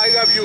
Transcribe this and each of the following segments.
I love you.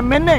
MNA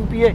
MPA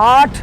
8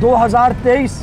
2023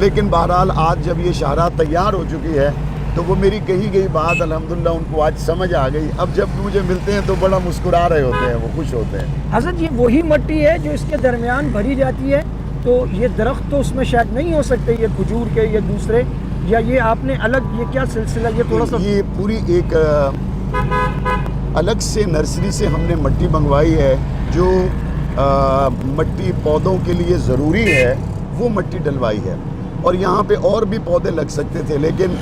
لیکن بہرحال آج جب یہ شاہراہ تیار ہو چکی ہے تو وہ میری کہی گئی بات الحمدللہ ان کو آج سمجھ آ گئی. اب جب مجھے ملتے ہیں تو بڑا مسکرا رہے ہوتے ہیں, وہ خوش ہوتے ہیں. حضرت یہ وہی مٹی ہے جو اس کے درمیان بھری جاتی ہے, تو یہ درخت تو اس میں شاید نہیں ہو سکتے, یہ کھجور کے یا دوسرے, یا یہ آپ نے الگ, یہ کیا سلسلہ, یہ تھوڑا سا یہ پوری ایک الگ سے نرسری سے ہم نے مٹی منگوائی ہے جو مٹی پودوں کے لیے ضروری ہے, وہ مٹی ڈلوائی ہے. اور یہاں پہ اور بھی پودے لگ سکتے تھے, لیکن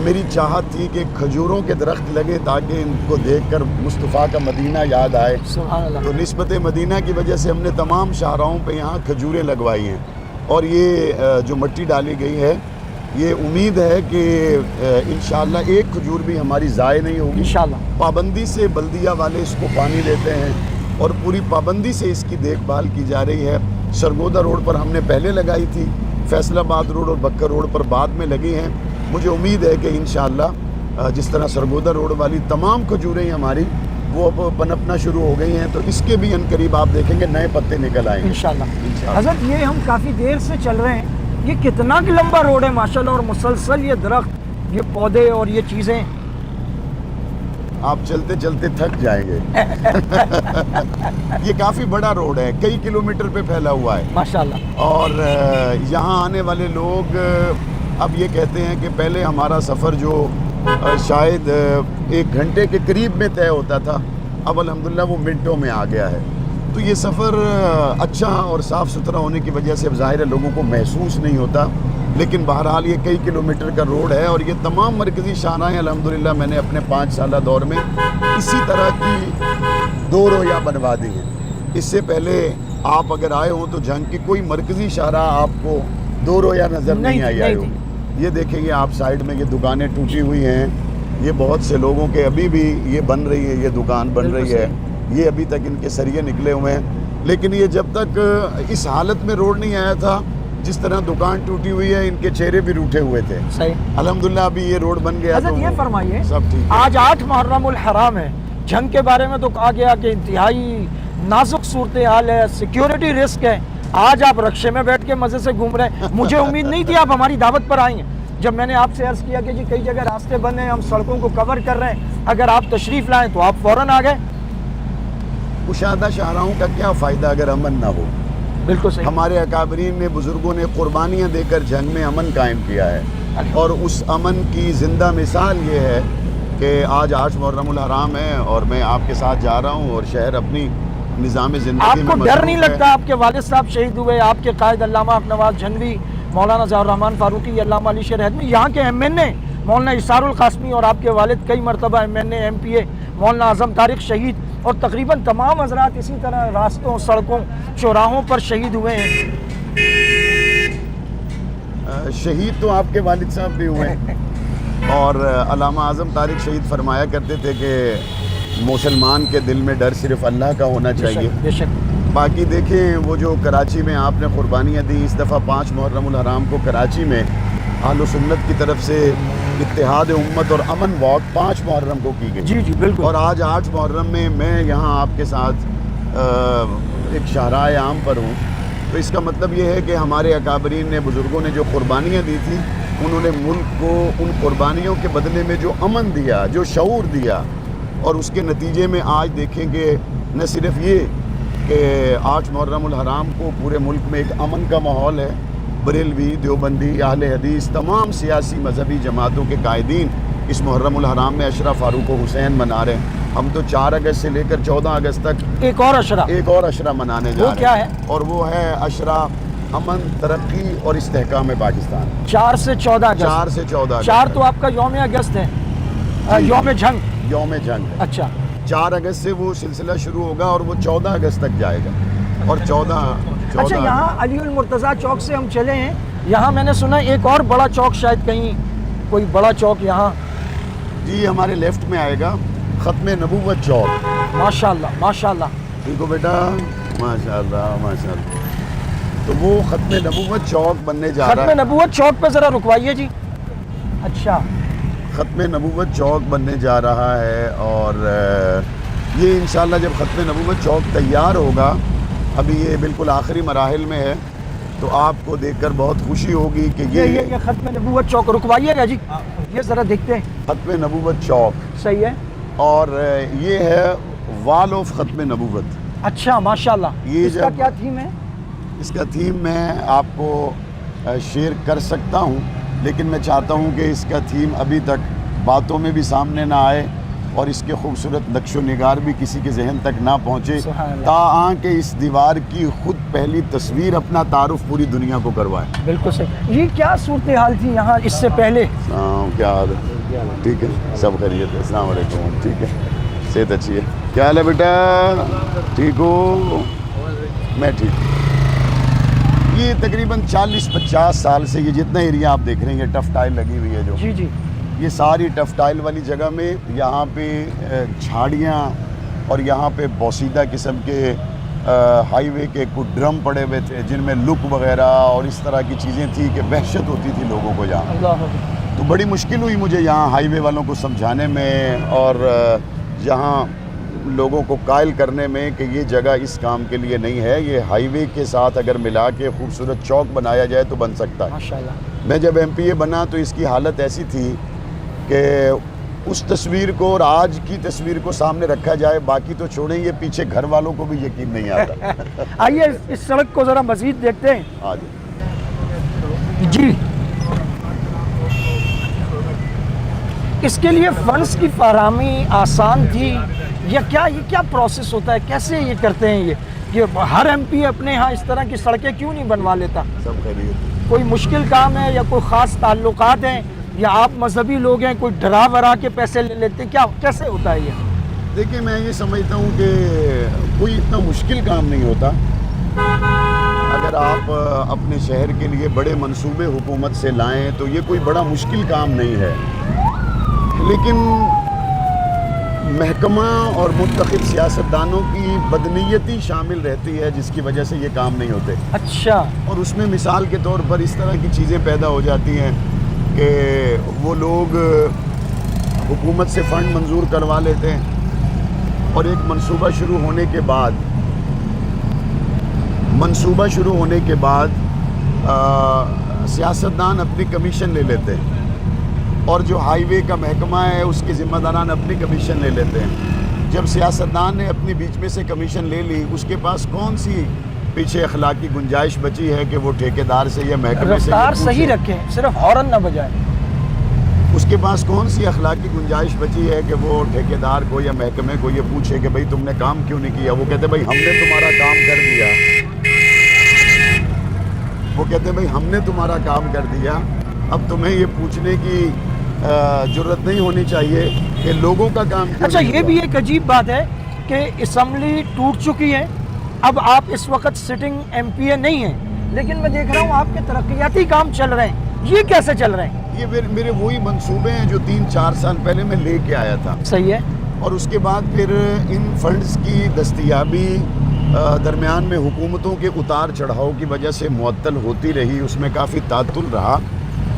میری چاہت تھی کہ کھجوروں کے درخت لگے تاکہ ان کو دیکھ کر مصطفیٰ کا مدینہ یاد آئے. سبحان اللہ. تو نسبت مدینہ کی وجہ سے ہم نے تمام شاہراہوں پہ یہاں کھجوریں لگوائی ہیں. اور یہ جو مٹی ڈالی گئی ہے, یہ امید ہے کہ انشاءاللہ ایک کھجور بھی ہماری ضائع نہیں ہوگی. انشاءاللہ. پابندی سے بلدیہ والے اس کو پانی لیتے ہیں اور پوری پابندی سے اس کی دیکھ بھال کی جا رہی ہے. سرگودا روڈ پر ہم نے پہلے لگائی تھی, فیصل آباد روڈ اور بکر روڈ پر بعد میں لگی ہیں. مجھے امید ہے کہ انشاءاللہ جس طرح سرگودا روڈ والی تمام کھجوریں ہماری وہ اب پنپنا شروع ہو گئی ہیں, تو اس کے بھی عنقریب آپ دیکھیں گے نئے پتے نکل آئیں گے انشاءاللہ. حضرت یہ ہم کافی دیر سے چل رہے ہیں, یہ کتنا لمبا روڈ ہے ماشاءاللہ, اور مسلسل یہ درخت, یہ پودے اور یہ چیزیں. آپ چلتے چلتے تھک جائیں گے. یہ کافی بڑا روڈ ہے, کئی کلومیٹر پہ پھیلا ہوا ہے ماشاءاللہ. اور یہاں آنے والے لوگ اب یہ کہتے ہیں کہ پہلے ہمارا سفر جو شاید 1 گھنٹے کے قریب میں طے ہوتا تھا, اب الحمدللہ وہ منٹوں میں آ گیا ہے. تو یہ سفر اچھا اور صاف ستھرا ہونے کی وجہ سے اب ظاہر ہے لوگوں کو محسوس نہیں ہوتا, لیکن بہرحال یہ کئی کلومیٹر کا روڈ ہے. اور یہ تمام مرکزی شاہراہیں الحمدللہ میں نے اپنے 5 سالہ دور میں اسی طرح کی 2 رویہ بنوا دی ہیں. اس سے پہلے آپ اگر آئے ہوں تو جھنگ کی کوئی مرکزی شاہراہ آپ کو 2 رویہ نظر نہیں آئی ہوگی. یہ دیکھیں گے آپ سائیڈ میں یہ دکانیں ٹوٹی ہوئی ہیں, یہ بہت سے لوگوں کے ابھی بھی یہ بن رہی ہے, یہ دکان بن رہی ہے, یہ ابھی تک ان کے سریے نکلے ہوئے ہیں. لیکن یہ جب تک اس حالت میں روڈ نہیں آیا تھا جس طرح دکان ٹوٹی ہوئی ہے, ان کے چہرے بھی روٹھے ہوئے تھے. صحیح. الحمدللہ ابھی یہ روڈ بن گیا. حضرت یہ فرمائیے, سب ٹھیک ہے. آج 8 محرم الحرام ہے, جنگ کے بارے میں تو کہا گیا کہ انتہائی نازک صورتحال ہے, سیکیورٹی رسک ہے. آج آپ رکشے میں بیٹھ کے مزے سے گھوم رہے ہیں. مجھے امید نہیں تھی آپ ہماری دعوت پر آئیں گے. جب میں نے آپ سے عرض کیا کہ جی کئی جگہ راستے بند ہیں, ہم سڑکوں کو کور کر رہے ہیں, اگر آپ تشریف لائیں تو آپ فوراً آ گئے. کشادہ شاہراہوں کا کیا فائدہ اگر امن نہ ہو. بالکل صحیح. ہمارے اکابرین نے, بزرگوں نے قربانیاں دے کر جنگ میں امن قائم کیا ہے, اور اس امن کی زندہ مثال یہ ہے کہ آج 8 محرم الحرام ہے اور میں آپ کے ساتھ جا رہا ہوں اور شہر اپنی نظام زندگی آپ میں کو ڈر نہیں مصروف ہے. لگتا؟ آپ کے والد صاحب شہید ہوئے, آپ کے قائد علامہ نواز جھنوی, مولانا ضیاء الرحمن فاروقی, علامہ علی شیر حتمی, یہاں کے M.N.A مولانا اسار القاسمی, اور آپ کے والد کئی مرتبہ M.N.A M.P.A مولانا اعظم طارق شہید, اور تقریباً تمام حضرات اسی طرح راستوں, سڑکوں, چوراہوں پر شہید ہوئے ہیں. شہید تو آپ کے والد صاحب بھی ہوئے ہیں, اور علامہ اعظم طارق شہید فرمایا کرتے تھے کہ مسلمان کے دل میں ڈر صرف اللہ کا ہونا چاہیے. بے شک. باقی دیکھیں وہ جو کراچی میں آپ نے قربانیاں دی, اس دفعہ 5 محرم الحرام کو کراچی میں اہل و سنت کی طرف سے اتحاد امت اور امن واک 5 محرم کو کی گئی. جی جی بالکل. اور آج 8 محرم میں یہاں آپ کے ساتھ ایک شاہراہ عام پر ہوں, تو اس کا مطلب یہ ہے کہ ہمارے اکابرین نے, بزرگوں نے جو قربانیاں دی تھی, انہوں نے ملک کو ان قربانیوں کے بدلے میں جو امن دیا, جو شعور دیا, اور اس کے نتیجے میں آج دیکھیں کہ نہ صرف یہ کہ 8 محرم الحرام کو پورے ملک میں ایک امن کا ماحول ہے. بریلوی, دیوبندی, اہل حدیث, تمام سیاسی مذہبی جماعتوں کے قائدین اس محرم الحرام میں عشرہ فاروق و حسین منا رہے ہیں. ہم تو 4 اگست سے لے کر 14 اگست تک ایک اور عشرہ منانے جا رہے ہیں. وہ کیا ہے؟ اور وہ ہے عشرہ امن, ترقی اور استحکام پاکستان. 4 سے 14 اگست. 4 سے 14 اگست. 4 تو آپ کا یوم اگست ہے, یوم جنگ. یوم جنگ ہے. اچھا. 4 اگست سے وہ سلسلہ شروع ہوگا اور وہ 14 اگست تک جائے گا. اور 14 اچھا, یہاں علی المرتضیٰ چوک سے ہم چلے ہیں, یہاں میں نے سنا ایک اور بڑا چوک, شاید کہیں کوئی بڑا چوک یہاں. جی ہمارے لیفٹ میں آئے گا ختم نبوت چوک. ماشاءاللہ ماشاءاللہ. ٹھیک ہو بیٹا, ماشاءاللہ ماشاءاللہ. تو وہ ختم نبوت چوک بننے جا رہا ہے. ختم نبوت چوک پہ ذرا رکوائیے جی. اچھا, ختم نبوت چوک بننے جا رہا ہے, اور یہ انشاءاللہ جب ختم نبوت چوک تیار ہوگا, ابھی یہ بالکل آخری مراحل میں ہے, تو آپ کو دیکھ کر بہت خوشی ہوگی کہ یہ ختم نبوت چوک رکوائیے گا جی، یہ ذرا دیکھتے ہیں. ختم نبوت چوک، صحیح ہے. اور یہ ہے وال آف ختم نبوت. اچھا ماشاءاللہ. یہ اس کا کیا تھیم ہے؟ اس کا تھیم میں آپ کو شیئر کر سکتا ہوں، لیکن میں چاہتا ہوں کہ اس کا تھیم ابھی تک باتوں میں بھی سامنے نہ آئے اور اس کے خوبصورت نقش و نگار بھی کسی کے ذہن تک نہ پہنچے، تاآں کہ اس دیوار کی خود پہلی تصویر اپنا تعارف پوری دنیا کو کروائے. بالکل صحیح. یہ کیا صورتحال تھی یہاں اس سے پہلے؟ کیا حال ہے؟ ٹھیک ہے، سب خیریت ہے. السلام علیکم. ٹھیک ہے، صحت اچھی ہے. کیا حال ہے بیٹا؟ ٹھیک ہو؟ میں ٹھیک ہوں. یہ تقریباً 40-50 سال سے یہ جتنا ایریا آپ دیکھ رہے ہیں، یہ ٹف ٹائل لگی ہوئی ہے جو، جی جی، یہ ساری ٹف ٹائل والی جگہ میں یہاں پہ جھاڑیاں اور یہاں پہ بوسیدہ قسم کے ہائی وے کے کچھ ڈرم پڑے ہوئے تھے جن میں لک وغیرہ اور اس طرح کی چیزیں تھی کہ وحشت ہوتی تھی لوگوں کو یہاں. اللہ. تو بڑی مشکل ہوئی مجھے یہاں ہائی وے والوں کو سمجھانے میں اور یہاں لوگوں کو قائل کرنے میں کہ یہ جگہ اس کام کے لیے نہیں ہے. یہ ہائی وے کے ساتھ اگر ملا کے خوبصورت چوک بنایا جائے تو بن سکتا ہے. ماشاءاللہ. میں جب ایم پی اے بنا تو اس کی حالت ایسی تھی کہ اس تصویر کو اور آج کی تصویر کو سامنے رکھا جائے، باقی تو چھوڑیں، یہ پیچھے گھر والوں کو بھی یقین نہیں آتا. آئیے اس سڑک کو ذرا مزید دیکھتے ہیں. آج جی، اس کے لیے فنڈز کی فراہمی آسان تھی یا کیا؟ یہ کیا پروسیس ہوتا ہے، کیسے یہ کرتے ہیں؟ یہ ہر ایم پی اپنے ہاں اس طرح کی سڑکیں کیوں نہیں بنوا لیتا؟ سب خیریت. کوئی مشکل کام ہے یا کوئی خاص تعلقات ہیں یا آپ مذہبی لوگ ہیں، کوئی ڈرا ورا کے پیسے لے لیتے، کیا کیسے ہوتا ہے یہ؟ دیکھیں، میں یہ سمجھتا ہوں کہ کوئی اتنا مشکل کام نہیں ہوتا. اگر آپ اپنے شہر کے لیے بڑے منصوبے حکومت سے لائیں تو یہ کوئی بڑا مشکل کام نہیں ہے، لیکن محکمہ اور منتخب سیاستدانوں کی بدنیتی شامل رہتی ہے جس کی وجہ سے یہ کام نہیں ہوتے. اچھا. اور اس میں مثال کے طور پر اس طرح کی چیزیں پیدا ہو جاتی ہیں کہ وہ لوگ حکومت سے فنڈ منظور کروا لیتے ہیں اور ایک منصوبہ شروع ہونے کے بعد سیاستدان اپنی کمیشن لے لیتے ہیں اور جو ہائی وے کا محکمہ ہے اس کے ذمہ داران اپنی کمیشن لے لیتے ہیں. جب سیاستدان نے اپنی بیچ میں سے کمیشن لے لی، اس کے پاس کون سی پیچھے اخلاقی گنجائش بچی ہے کہ وہ ٹھیکیدار سے یا محکمے سے رفتار صحیح رکھیں، صرف ہارن نہ بجائے. اس کے پاس کون سی اخلاقی گنجائش بچی ہے کہ وہ ٹھیکیدار کو یا محکمے کو یہ پوچھے کہ بھائی تم نے کام کیوں نہیں کیا؟ وہ کہتے بھائی ہم نے تمہارا کام کر دیا. وہ کہتے بھائی ہم نے تمہارا کام کر دیا، اب تمہیں یہ پوچھنے کی ضرورت نہیں ہونی چاہیے کہ لوگوں کا کام کیوں. اچھا، یہ بھی ایک عجیب بات ہے کہ اسمبلی ٹوٹ چکی ہے، اب آپ اس وقت سٹنگ ایم پی اے نہیں ہیں، لیکن میں دیکھ رہا ہوں آپ کے ترقیاتی کام چل رہے ہیں. یہ کیسے چل رہے ہیں؟ یہ میرے وہی منصوبے ہیں جو 3-4 سال پہلے میں لے کے آیا تھا. صحیح ہے. اور اس کے بعد پھر ان فنڈز کی دستیابی درمیان میں حکومتوں کے اتار چڑھاؤ کی وجہ سے معطل ہوتی رہی، اس میں کافی تعطل رہا،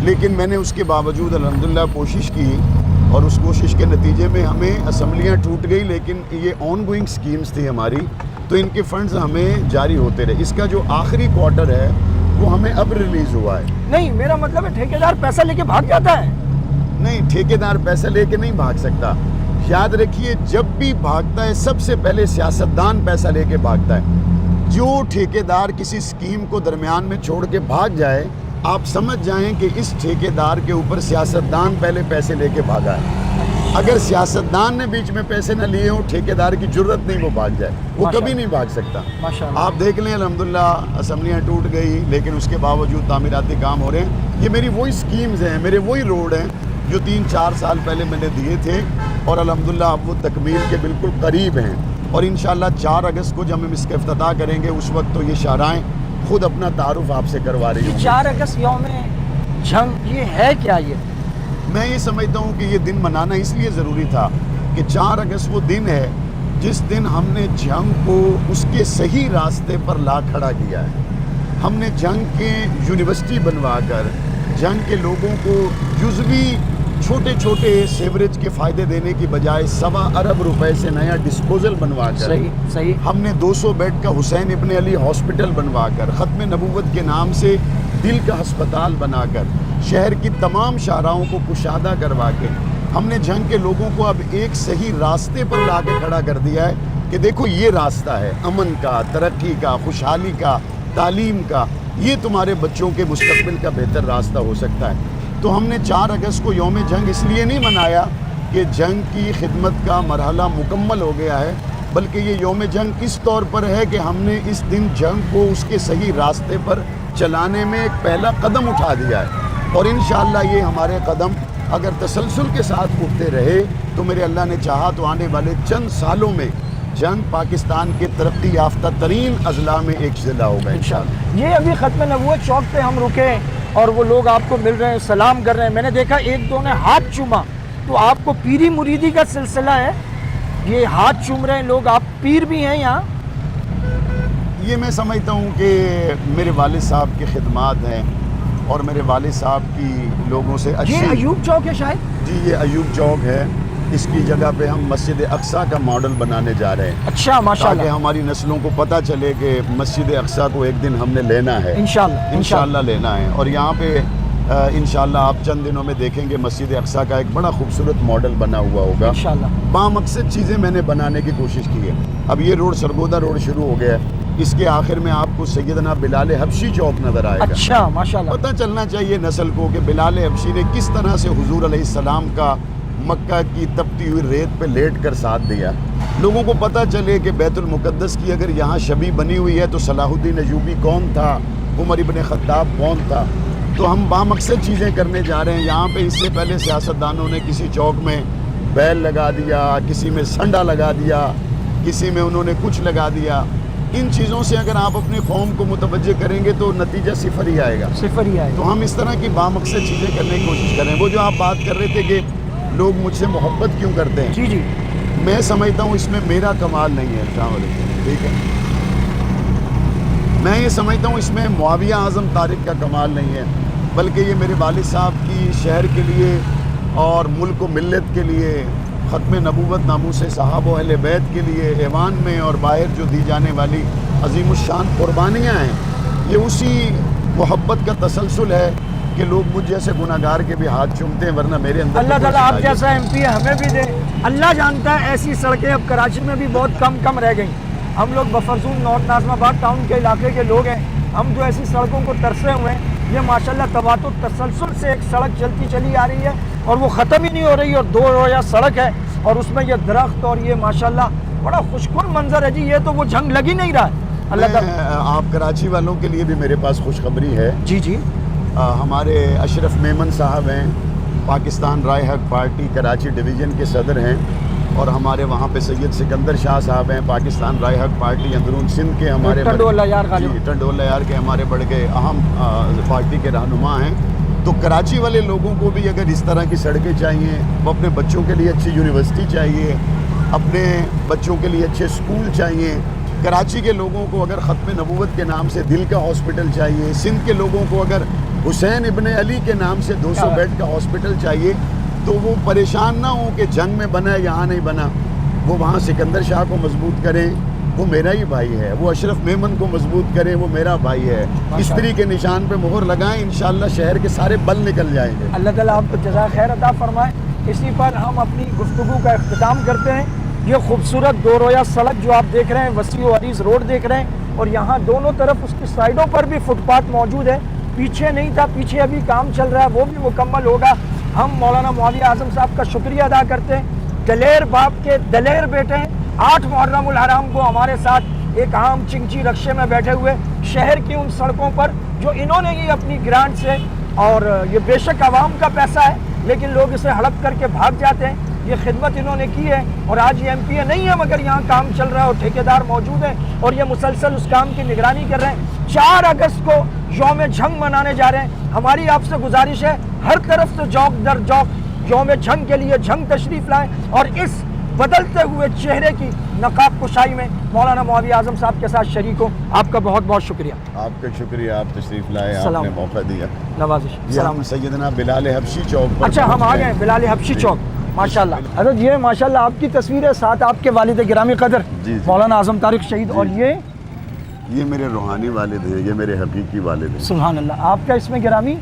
لیکن میں نے اس کے باوجود الحمدللہ کوشش کی اور اس کوشش کے نتیجے میں ہمیں اسمبلیاں ٹوٹ گئی، لیکن یہ آن گوئنگ سکیمز تھی ہماری، تو ان کے فنڈز ہمیں جاری ہوتے رہے. اس کا جو آخری کوارٹر ہے وہ ہمیں اب ریلیز ہوا ہے. نہیں، میرا مطلب ہے ٹھیکیدار پیسہ لے کے بھاگ جاتا ہے. نہیں، ٹھیکیدار پیسہ لے کے نہیں بھاگ سکتا. یاد رکھیے، جب بھی بھاگتا ہے سب سے پہلے سیاستدان پیسہ لے کے بھاگتا ہے. جو ٹھیکیدار کسی سکیم کو درمیان میں چھوڑ کے بھاگ جائے، آپ سمجھ جائیں کہ اس ٹھیکیدار کے اوپر سیاستدان پہلے پیسے لے کے بھاگا ہے. اگر سیاستدان نے بیچ میں پیسے نہ لیے ہوں، ٹھیکیدار کی ضرورت نہیں وہ بھاگ جائے، وہ کبھی نہیں بھاگ سکتا. آپ دیکھ لیں، الحمدللہ اسمبلیاں ٹوٹ گئی لیکن اس کے باوجود تعمیراتی کام ہو رہے ہیں. یہ میری وہی سکیمز ہیں، میرے وہی روڈ ہیں جو 3-4 سال پہلے میں نے دیے تھے اور الحمدللہ اب وہ تکمیل کے بالکل قریب ہیں. اور انشاءاللہ 4 اگست کو جب ہم اس کا افتتاح کریں گے اس وقت تو یہ شاہراہیں خود اپنا تعارف آپ سے کروا رہی ہوں. 4 اگست یوم جنگ، یہ ہے کیا؟ یہ میں یہ سمجھتا ہوں کہ یہ دن منانا اس لیے ضروری تھا کہ 4 اگست وہ دن ہے جس دن ہم نے جنگ کو اس کے صحیح راستے پر لا کھڑا کیا ہے. ہم نے جنگ کے یونیورسٹی بنوا کر جنگ کے لوگوں کو جزوی چھوٹے چھوٹے سیوریج کے فائدے دینے کی بجائے 1.25 ارب روپے سے نیا ڈسپوزل بنوا کر صحیح ہم نے 200 بیڈ کا حسین ابن علی ہاسپٹل بنوا کر ختم نبوت کے نام سے دل کا ہسپتال بنا کر شہر کی تمام شاہراہوں کو کشادہ کروا کے ہم نے جنگ کے لوگوں کو اب ایک صحیح راستے پر لا کے کھڑا کر دیا ہے کہ دیکھو یہ راستہ ہے امن کا، ترقی کا، خوشحالی کا، تعلیم کا، یہ تمہارے بچوں کے مستقبل کا بہتر راستہ ہو سکتا ہے۔ تو ہم نے 4 اگست کو یوم جنگ اس لیے نہیں منایا کہ جنگ کی خدمت کا مرحلہ مکمل ہو گیا ہے، بلکہ یہ یوم جنگ اس طور پر ہے کہ ہم نے اس دن جنگ کو اس کے صحیح راستے پر چلانے میں ایک پہلا قدم اٹھا دیا ہے، اور انشاءاللہ یہ ہمارے قدم اگر تسلسل کے ساتھ اٹھتے رہے تو میرے اللہ نے چاہا تو آنے والے چند سالوں میں جنگ پاکستان کے ترقی یافتہ ترین اضلاع میں ایک ضلع ہوگا انشاءاللہ۔ یہ ابھی ختم نبوت چوک پہ ہم رکے اور وہ لوگ آپ کو مل رہے ہیں، سلام کر رہے ہیں، میں نے دیکھا 1-2 نے ہاتھ چوما، تو آپ کو پیری مریدی کا سلسلہ ہے، یہ ہاتھ چوم رہے ہیں لوگ، آپ پیر بھی ہیں یہاں؟ یہ میں سمجھتا ہوں کہ میرے والد صاحب کی خدمات ہیں اور میرے والد صاحب کی لوگوں سے اچھی، یہ ایوب چوک ہے شاید؟ جی یہ ایوب چوک ہے، اس کی جگہ پہ ہم مسجد اقصیٰ کا ماڈل بنانے جا رہے ہیں، اچھا ماشاءاللہ، تاکہ ہماری نسلوں کو پتہ چلے کہ مسجد اقصیٰ کو ایک دن ہم نے لینا ہے، انشاءاللہ لینا ہے، اور یہاں پہ انشاءاللہ آپ چند دنوں میں دیکھیں گے مسجد اقصیٰ کا ایک بڑا خوبصورت ماڈل بنا ہوا ہوگا انشاءاللہ۔ بامقصد چیزیں میں نے بنانے کی کوشش کی ہے۔ اب یہ روڈ سرگودا روڈ شروع ہو گیا ہے، اس کے آخر میں آپ کو سیدنا بلال حبشی چوک نظر آئے گا۔ اچھا ماشاءاللہ، پتہ چلنا چاہیے نسل کو کہ بلال حبشی نے کس طرح سے حضور علیہ السلام کا مکہ کی تپتی ہوئی ریت پہ لیٹ کر ساتھ دیا، لوگوں کو پتہ چلے کہ بیت المقدس کی اگر یہاں شبیہ بنی ہوئی ہے تو صلاح الدین ایوبی کون تھا، عمر ابن خطاب کون تھا۔ تو ہم بامقصد چیزیں کرنے جا رہے ہیں۔ یہاں پہ اس سے پہلے سیاستدانوں نے کسی چوک میں بیل لگا دیا، کسی میں سنڈا لگا دیا، کسی میں انہوں نے کچھ لگا دیا۔ ان چیزوں سے اگر آپ اپنے قوم کو متوجہ کریں گے تو نتیجہ صفر ہی آئے گا، صفر ہی آئے گا۔ تو ہم اس طرح کی بامقصد چیزیں کرنے کی کوشش کریں۔ وہ جو آپ بات کر رہے تھے کہ لوگ مجھ سے محبت کیوں کرتے ہیں، جی جی، میں سمجھتا ہوں اس میں میرا کمال نہیں ہے، السلام علیکم، ٹھیک ہے، میں یہ سمجھتا ہوں اس میں معاویہ اعظم طارق کا کمال نہیں ہے، بلکہ یہ میرے والد صاحب کی شہر کے لیے اور ملک و ملت کے لیے، ختم نبوت ناموس صحابہ و اہل بیت کے لیے ایوان میں اور باہر جو دی جانے والی عظیم الشان قربانیاں ہیں، یہ اسی محبت کا تسلسل ہے کہ لوگ مجھ جیسے گناہگار کے بھی ہاتھ چومتے ہیں، ورنہ میرے اندر اللہ تعالیٰ آپ جیسا ایم پی ہمیں بھی دے۔ اللہ جانتا ہے ایسی سڑکیں اب کراچی میں بھی بہت کم رہ گئیں۔ ہم لوگ بفرزون نارتھ ناظم آباد ٹاؤن کے علاقے کے لوگ ہیں، ہم جو ایسی سڑکوں کو ترسے ہوئے ہیں، یہ ماشاءاللہ تواتر تسلسل سے ایک سڑک چلتی چلی آ رہی ہے اور وہ ختم ہی نہیں ہو رہی، اور 2 رویہ سڑک ہے اور اس میں یہ درخت اور یہ ماشاءاللہ بڑا خوشگوار منظر ہے جی، یہ تو وہ جنگ لگ ہی نہیں رہا ہے۔ اللہ تعالیٰ آپ کراچی والوں کے لیے بھی میرے پاس خوشخبری ہے۔ جی جی، ہمارے اشرف میمن صاحب ہیں، پاکستان رائے حق پارٹی کراچی ڈویژن کے صدر ہیں، اور ہمارے وہاں پہ سید سکندر شاہ صاحب ہیں، پاکستان رائے حق پارٹی اندرون سندھ کے ہمارے ٹنڈولا یار غالب، جی ٹنڈولا یار کے ہمارے بڑے کے اہم پارٹی کے رہنما ہیں۔ تو کراچی والے لوگوں کو بھی اگر اس طرح کی سڑکیں چاہیے، وہ اپنے بچوں کے لیے اچھی یونیورسٹی چاہیے، اپنے بچوں کے لیے اچھے اسکول چاہیے، کراچی کے لوگوں کو اگر ختم نبوت کے نام سے دل کا ہاسپٹل چاہیے، سندھ کے لوگوں کو اگر حسین ابن علی کے نام سے 200 بیڈ کا ہاسپٹل چاہیے، تو وہ پریشان نہ ہوں کہ جنگ میں بنا ہے یہاں نہیں بنا، وہ وہاں سکندر شاہ کو مضبوط کریں، وہ میرا ہی بھائی ہے، وہ اشرف میمن کو مضبوط کریں، وہ میرا بھائی ہے، استری کے نشان پہ مہر لگائیں، انشاءاللہ شہر کے سارے بل نکل جائیں گے۔ اللہ تعالیٰ آپ کو جزائے خیر عطا فرمائے۔ اسی پر ہم اپنی گفتگو کا اختتام کرتے ہیں۔ یہ خوبصورت 2 رویہ سڑک جو آپ دیکھ رہے ہیں، وسیع و عریض روڈ دیکھ رہے ہیں، اور یہاں دونوں طرف اس کی سائڈوں پر بھی فٹ پاتھ موجود ہے، پیچھے نہیں تھا، پیچھے ابھی کام چل رہا ہے، وہ بھی مکمل ہوگا۔ ہم مولانا معاویہ اعظم صاحب کا شکریہ ادا کرتے ہیں، دلیر باپ کے دلیر بیٹے ہیں، 8 محرم الحرام کو ہمارے ساتھ ایک عام چنگچی رکشے میں بیٹھے ہوئے شہر کی ان سڑکوں پر جو انہوں نے ہی اپنی گرانٹ سے، اور یہ بے شک عوام کا پیسہ ہے لیکن لوگ اسے ہڑپ کر کے بھاگ جاتے ہیں، یہ خدمت انہوں نے کی ہے، اور آج یہ ایم پی اے نہیں ہے مگر یہاں کام چل رہا ہے اور ٹھیکیدار موجود ہیں اور یہ مسلسل اس کام کی نگرانی کر رہے ہیں۔ 4 اگست کو یوم جنگ منانے جا رہے ہیں، ہماری آپ سے گزارش ہے ہر طرف سے جوک در جوک یوم جنگ کے لیے جنگ تشریف لائیں، اور اس بدلتے ہوئے چہرے کی نقاب کشائی میں مولانا معاویہ اعظم صاحب کے ساتھ شریک ہوں. آپ کا بہت بہت شکریہ. آپ کا شکریہ, آپ تشریف لائے, آپ سلام. نے موقع دیا. نوازش. یہ ہم سیدنا بلال حبشی چوک پر اچھا ہم آ گئے بلال حبشی چوک. ماشاءاللہ حضرت یہ ماشاءاللہ آپ کی تصویر ہے, ساتھ آپ کے والد گرامی قدر جی. مولانا اعظم طارق شہید, اور یہ میرے روحانی والد ہیں, یہ میرے حقیقی والد ہیں. سبحان اللہ. آپ کا اس میں گرامی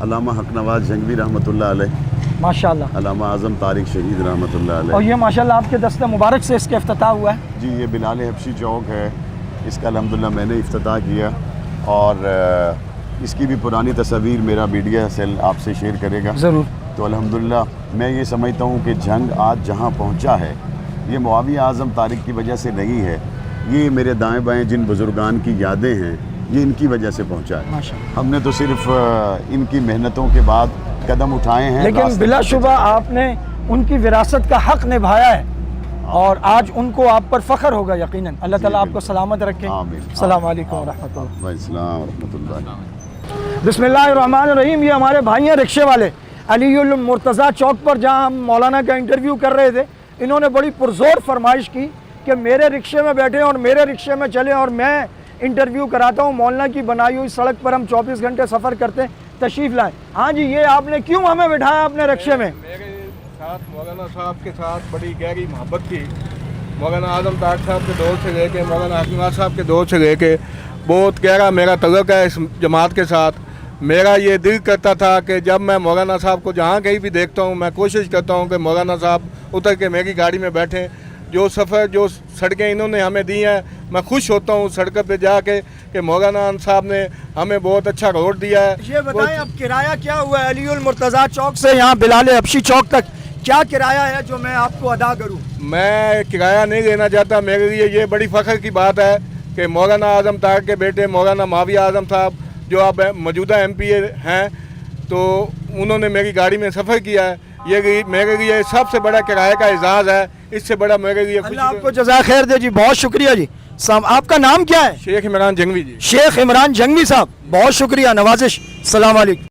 علامہ حق نواز جنگوی رحمۃ اللہ علیہ, ماشاءاللہ, علامہ اعظم طارق شہید رحمۃ اللہ اور علیہ. یہ ماشاءاللہ آپ کے دست مبارک سے اس کا افتتاح ہوا ہے. جی یہ بلال حبشی چوک ہے, اس کا الحمدللہ میں نے افتتاح کیا, اور اس کی بھی پرانی تصاویر میرا میڈیا سیل آپ سے شیئر کرے گا ضرور. تو الحمدللہ میں یہ سمجھتا ہوں کہ جنگ آج جہاں پہنچا ہے یہ معاویہ اعظم طارق کی وجہ سے نہیں ہے, یہ میرے دائیں بائیں جن بزرگان کی یادیں ہیں یہ ان کی وجہ سے پہنچا ہے. ماشاءاللہ. ہم نے تو صرف ان کی محنتوں کے بعد قدم اٹھائے ہیں, لیکن راستے بلا پر شبہ آپ نے ان کی وراثت کا حق نبھایا ہے, اور آج ان کو آپ پر فخر ہوگا یقیناً. اللہ تعالیٰ آپ کو سلامت رکھے. آمین. السلام علیکم ورحمۃ اللہ. السلام ورحمۃ اللہ. بسم اللہ الرحمن الرحیم. یہ ہمارے بھائی ہیں رکشے والے علی المرتضیٰ چوک پر, جہاں ہم مولانا کا انٹرویو کر رہے تھے. انہوں نے بڑی پرزور فرمائش کی کہ میرے رکشے میں بیٹھیں اور میرے رکشے میں چلیں اور میں انٹرویو کراتا ہوں. مولانا کی بنائی ہوئی سڑک پر ہم 24 گھنٹے سفر کرتے ہیں, تشریف لائیں. ہاں جی, یہ آپ نے کیوں ہمیں بٹھایا اپنے رکشے میں؟ میرے ساتھ مولانا صاحب کے ساتھ بڑی گہری محبت تھی. مولانا اعظم طارق صاحب کے دور سے لے کے مولانا حق نواز صاحب کے دور سے لے کے بہت گہرا میرا تعلق ہے اس جماعت کے ساتھ. میرا یہ دل کرتا تھا کہ جب میں مولانا صاحب کو جہاں کہیں بھی دیکھتا ہوں میں کوشش کرتا ہوں کہ مولانا صاحب اتر کے میری گاڑی میں بیٹھیں. جو سفر جو سڑکیں انہوں نے ہمیں دی ہیں میں خوش ہوتا ہوں سڑک پہ جا کے کہ مولانا صاحب نے ہمیں بہت اچھا روڈ دیا ہے. یہ بتائیں اب کرایہ کیا ہوا ہے علی المرتضیٰ چوک سے یہاں بلال حبشی چوک تک, کیا کرایہ ہے جو میں آپ کو ادا کروں؟ میں کرایہ نہیں لینا چاہتا. میرے لیے یہ بڑی فخر کی بات ہے کہ مولانا اعظم طارق کے بیٹے مولانا معاویہ اعظم صاحب جو اب موجودہ MP ہیں تو انہوں نے میری گاڑی میں سفر کیا ہے. یہ میرے لیے سب سے بڑا کرایہ کا اعزاز ہے. اس سے بڑا میرے لیے اللہ آپ کو جزائے خیر دے جی. بہت شکریہ جی. آپ کا نام کیا ہے؟ شیخ عمران جنگوی جی. شیخ عمران جنگوی صاحب, بہت شکریہ, نوازش. السلام علیکم.